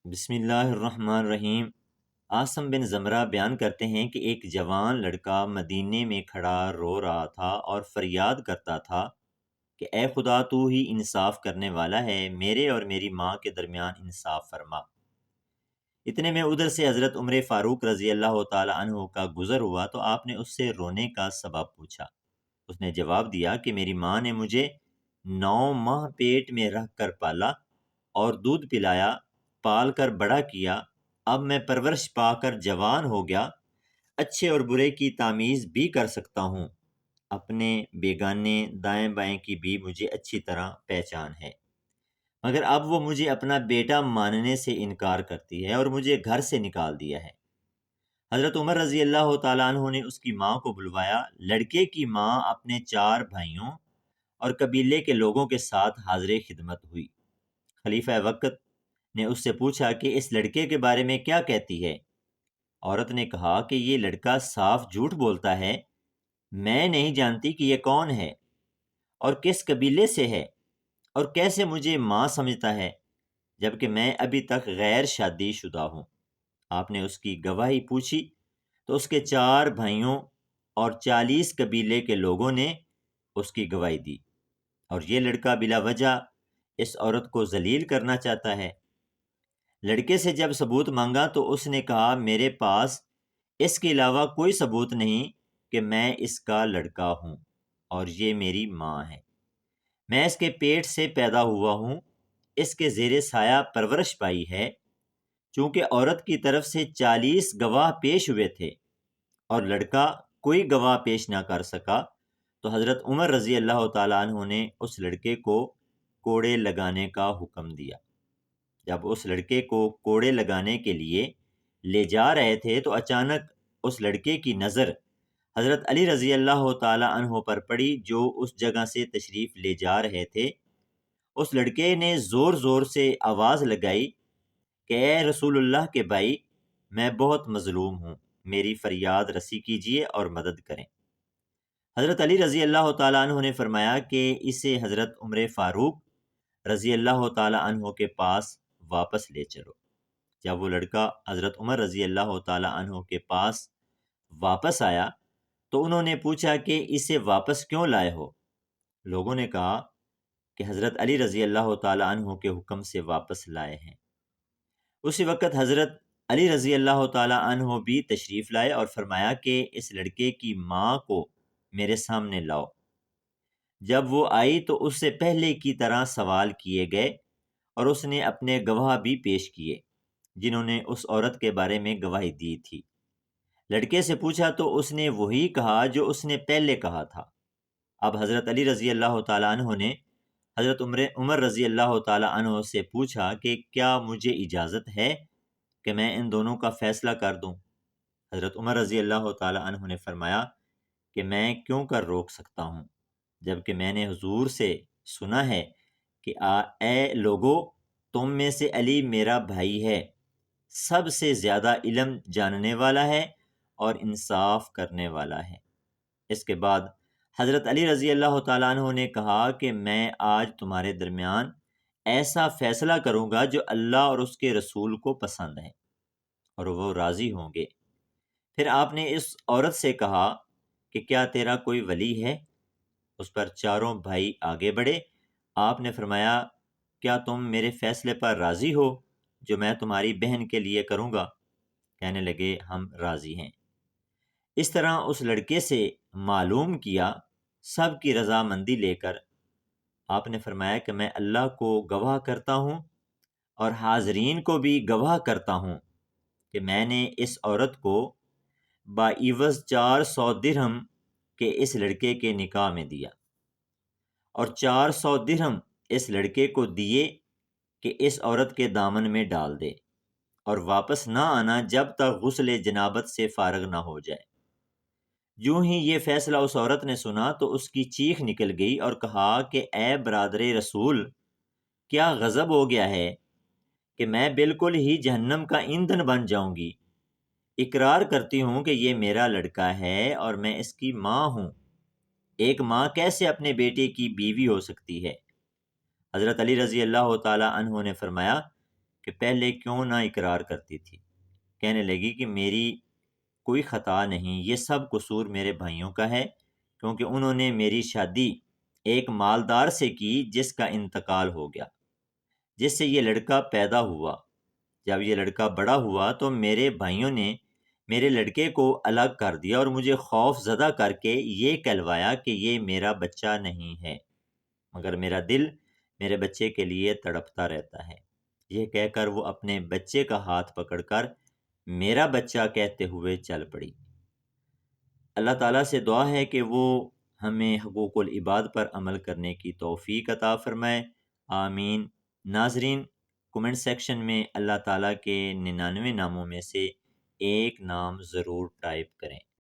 بسم اللہ الرحمن الرحیم۔ عاصم بن زمرہ بیان کرتے ہیں کہ ایک جوان لڑکا مدینے میں کھڑا رو رہا تھا اور فریاد کرتا تھا کہ اے خدا، تو ہی انصاف کرنے والا ہے، میرے اور میری ماں کے درمیان انصاف فرما۔ اتنے میں ادھر سے حضرت عمر فاروق رضی اللہ تعالی عنہ کا گزر ہوا تو آپ نے اس سے رونے کا سبب پوچھا۔ اس نے جواب دیا کہ میری ماں نے مجھے 9 ماہ پیٹ میں رکھ کر پالا اور دودھ پلایا، پال کر بڑا کیا۔ اب میں پرورش پا کر جوان ہو گیا، اچھے اور برے کی تمیز بھی کر سکتا ہوں، اپنے بیگانے دائیں بائیں کی بھی مجھے اچھی طرح پہچان ہے، مگر اب وہ مجھے اپنا بیٹا ماننے سے انکار کرتی ہے اور مجھے گھر سے نکال دیا ہے۔ حضرت عمر رضی اللہ تعالیٰ عنہ نے اس کی ماں کو بلوایا۔ لڑکے کی ماں اپنے 4 بھائیوں اور قبیلے کے لوگوں کے ساتھ حاضر خدمت ہوئی۔ خلیفہ وقت نے اس سے پوچھا کہ اس لڑکے کے بارے میں کیا کہتی ہے؟ عورت نے کہا کہ یہ لڑکا صاف جھوٹ بولتا ہے، میں نہیں جانتی کہ یہ کون ہے اور کس قبیلے سے ہے اور کیسے مجھے ماں سمجھتا ہے، جبکہ میں ابھی تک غیر شادی شدہ ہوں۔ آپ نے اس کی گواہی پوچھی تو اس کے 4 بھائیوں اور 40 قبیلے کے لوگوں نے اس کی گواہی دی، اور یہ لڑکا بلا وجہ اس عورت کو ذلیل کرنا چاہتا ہے۔ لڑکے سے جب ثبوت مانگا تو اس نے کہا میرے پاس اس کے علاوہ کوئی ثبوت نہیں کہ میں اس کا لڑکا ہوں اور یہ میری ماں ہے، میں اس کے پیٹ سے پیدا ہوا ہوں، اس کے زیر سایہ پرورش پائی ہے۔ چونکہ عورت کی طرف سے 40 گواہ پیش ہوئے تھے اور لڑکا کوئی گواہ پیش نہ کر سکا تو حضرت عمر رضی اللہ تعالیٰ عنہ نے اس لڑکے کو کوڑے لگانے کا حکم دیا۔ جب اس لڑکے کو کوڑے لگانے کے لیے لے جا رہے تھے تو اچانک اس لڑکے کی نظر حضرت علی رضی اللہ تعالی عنہ پر پڑی، جو اس جگہ سے تشریف لے جا رہے تھے۔ اس لڑکے نے زور زور سے آواز لگائی کہ اے رسول اللہ کے بھائی، میں بہت مظلوم ہوں، میری فریاد رسی کیجیے اور مدد کریں۔ حضرت علی رضی اللہ تعالیٰ عنہ نے فرمایا کہ اسے حضرت عمر فاروق رضی اللہ تعالیٰ عنہ کے پاس واپس لے چلو۔ جب وہ لڑکا حضرت عمر رضی اللہ تعالیٰ عنہ کے پاس واپس آیا تو انہوں نے پوچھا کہ اسے واپس کیوں لائے ہو؟ لوگوں نے کہا کہ حضرت علی رضی اللہ تعالیٰ عنہ کے حکم سے واپس لائے ہیں۔ اسی وقت حضرت علی رضی اللہ تعالیٰ عنہ بھی تشریف لائے اور فرمایا کہ اس لڑکے کی ماں کو میرے سامنے لاؤ۔ جب وہ آئی تو اس سے پہلے کی طرح سوال کیے گئے اور اس نے اپنے گواہ بھی پیش کیے جنہوں نے اس عورت کے بارے میں گواہی دی تھی۔ لڑکے سے پوچھا تو اس نے وہی کہا جو اس نے پہلے کہا تھا۔ اب حضرت علی رضی اللہ تعالیٰ عنہ نے حضرت عمر رضی اللہ تعالیٰ عنہ سے پوچھا کہ کیا مجھے اجازت ہے کہ میں ان دونوں کا فیصلہ کر دوں؟ حضرت عمر رضی اللہ تعالیٰ عنہ نے فرمایا کہ میں کیوں کر روک سکتا ہوں، جبکہ میں نے حضور سے سنا ہے کہ اے لوگو، تم میں سے علی میرا بھائی ہے، سب سے زیادہ علم جاننے والا ہے اور انصاف کرنے والا ہے۔ اس کے بعد حضرت علی رضی اللہ تعالیٰ عنہ نے کہا کہ میں آج تمہارے درمیان ایسا فیصلہ کروں گا جو اللہ اور اس کے رسول کو پسند ہے اور وہ راضی ہوں گے۔ پھر آپ نے اس عورت سے کہا کہ کیا تیرا کوئی ولی ہے؟ اس پر چاروں بھائی آگے بڑھے۔ آپ نے فرمایا کیا تم میرے فیصلے پر راضی ہو جو میں تمہاری بہن کے لیے کروں گا؟ کہنے لگے ہم راضی ہیں۔ اس طرح اس لڑکے سے معلوم کیا، سب کی رضامندی لے کر آپ نے فرمایا کہ میں اللہ کو گواہ کرتا ہوں اور حاضرین کو بھی گواہ کرتا ہوں کہ میں نے اس عورت کو باعوض 400 درہم کے اس لڑکے کے نکاح میں دیا، اور 400 درہم اس لڑکے کو دیے کہ اس عورت کے دامن میں ڈال دے اور واپس نہ آنا جب تک غسل جنابت سے فارغ نہ ہو جائے۔ یوں ہی یہ فیصلہ اس عورت نے سنا تو اس کی چیخ نکل گئی اور کہا کہ اے برادر رسول، کیا غضب ہو گیا ہے کہ میں بالکل ہی جہنم کا ایندھن بن جاؤں گی؟ اقرار کرتی ہوں کہ یہ میرا لڑکا ہے اور میں اس کی ماں ہوں۔ ایک ماں کیسے اپنے بیٹے کی بیوی ہو سکتی ہے؟ حضرت علی رضی اللہ تعالی عنہ نے فرمایا کہ پہلے کیوں نہ اقرار کرتی تھی۔ کہنے لگی کہ میری کوئی خطا نہیں، یہ سب قصور میرے بھائیوں کا ہے، کیونکہ انہوں نے میری شادی ایک مالدار سے کی جس کا انتقال ہو گیا، جس سے یہ لڑکا پیدا ہوا۔ جب یہ لڑکا بڑا ہوا تو میرے بھائیوں نے میرے لڑکے کو الگ کر دیا اور مجھے خوف زدہ کر کے یہ کہلوایا کہ یہ میرا بچہ نہیں ہے، مگر میرا دل میرے بچے کے لیے تڑپتا رہتا ہے۔ یہ کہہ کر وہ اپنے بچے کا ہاتھ پکڑ کر میرا بچہ کہتے ہوئے چل پڑی۔ اللہ تعالیٰ سے دعا ہے کہ وہ ہمیں حقوق العباد پر عمل کرنے کی توفیق عطا فرمائے، آمین۔ ناظرین، کومنٹ سیکشن میں اللہ تعالیٰ کے 99 ناموں میں سے ایک نام ضرور ٹائپ کریں۔